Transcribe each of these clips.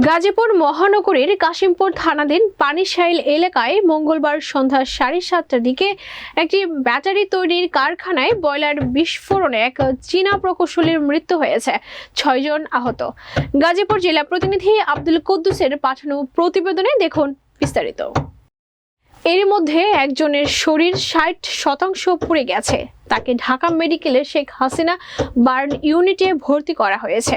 গাজীপুর মহানগরীর কাশিমপুর থানাধীন পানিশাইল এলাকায় মঙ্গলবার সন্ধ্যা 7:30টার দিকে একটি ব্যাটারি তৈরির কারখানায় বয়লার বিস্ফোরণে এক চীনা প্রকৌশলীর মৃত্যু হয়েছে, 6 জন আহত। গাজীপুর জেলা প্রতিনিধি আব্দুল কুদ্দুসের পাঠানো প্রতিবেদনে দেখুন বিস্তারিত। এর মধ্যে একজনের শরীর 60% পুড়ে গেছে। তাকে ঢাকা মেডিকেলে শেখ হাসিনা বার্ন ইউনিটে ভর্তি করা হয়েছে।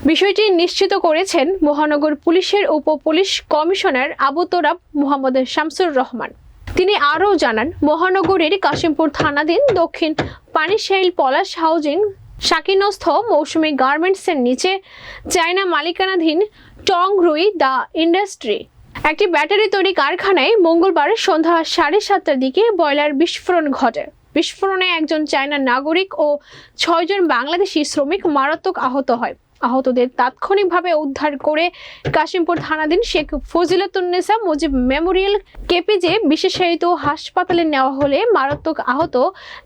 বিষয়টি নিশ্চিত করেছেন মহানগর পুলিশের উপ পুলিশ কমিশনার আবু তোরাব মোহাম্মদ শামসুর রহমান। তিনি আরও জানান, মহানগরীর কাশিমপুর থানাধীন দক্ষিণ পানিশাইল পলাশ হাউজিং শাকিনস্থ মৌসুমী গার্মেন্টসের নিচে চায়না মালিকানাধীন টং রুই দ্য ইন্ডাস্ট্রি একটি ব্যাটারি তৈরি কারখানায় মঙ্গলবার সন্ধ্যা 7:30টার দিকে বয়লার বিস্ফোরণ ঘটে। বিস্ফোরণে একজন চায়না নাগরিক ও 6 জন বাংলাদেশি শ্রমিক মারাত্মক আহত হয়। আহতদের তাৎক্ষণিকভাবে উদ্ধার করে কাশিমপুর থানাধীন শেখ ফজিলাতুন্নেসা মুজিব মেমোরিয়াল কেপিজে বিশেষায়িত হাসপাতালে নেওয়া হলে মারাত্মক আহত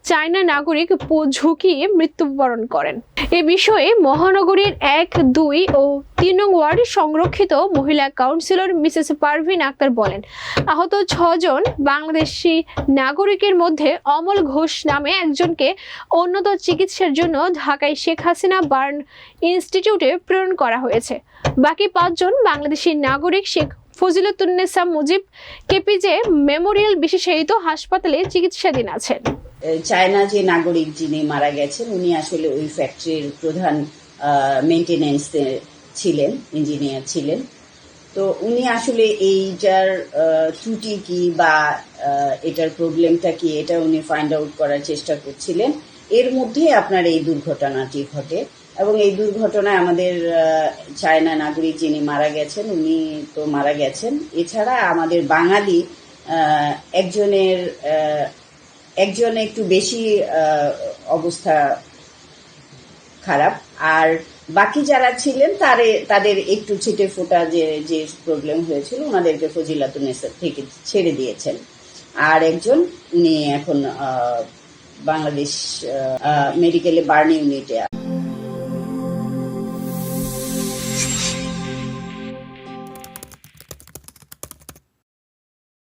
চায়না নাগরিক ঝুঁকিয়ে মৃত্যুবরণ করেন। এ বিষয়ে মহানগরীর 1, 2 ও 3 নং ওয়ার্ড সংরক্ষিত মহিলা কাউন্সিলর মিসেস পারভিন আক্তার বলেন, আহত 6 জন বাংলাদেশি নাগরিকের মধ্যে অমল ঘোষ নামে একজনকে উন্নত চিকিৎসার জন্য ঢাকায় শেখ হাসিনা বার্ন ইনস্টিটিউটে প্রেরণ করা হয়েছে। বাকি 5 জন বাংলাদেশি নাগরিক শেখ ফজিলাতুন্নেসা মুজিব কেপিজে মেমোরিয়াল বিশেষায়িত হাসপাতালে চিকিৎসাধীন আছেন। চায়না যে নাগরিক যিনি মারা গেছেন উনি আসলে ওই ফ্যাক্টরির প্রধান মেইনটেনেন্স ছিলেন, ইঞ্জিনিয়ার ছিলেন। তো উনি আসলে এইটার ত্রুটি কি বা এটার প্রবলেমটা কি এটা উনি ফাইন্ড আউট করার চেষ্টা করছিলেন। এর মধ্যে আপনার এই দুর্ঘটনাটি ঘটে এবং এই দুর্ঘটনায় আমাদের চায়না নাগরিক যিনি মারা গেছেন উনি তো মারা গেছেন। এছাড়া আমাদের বাঙালি একজন একটু বেশি অবস্থা খারাপ, আর বাকি যারা ছিলেন তাদের একটু ছিটে ফোটা যে প্রবলেম হয়েছিল ওনাদেরকে ফজিলাতুন্নেসা থেকে ছেড়ে দিয়েছেন। আর একজন উনি এখন বাংলাদেশ মেডিকেলে বার্ন ইউনিটে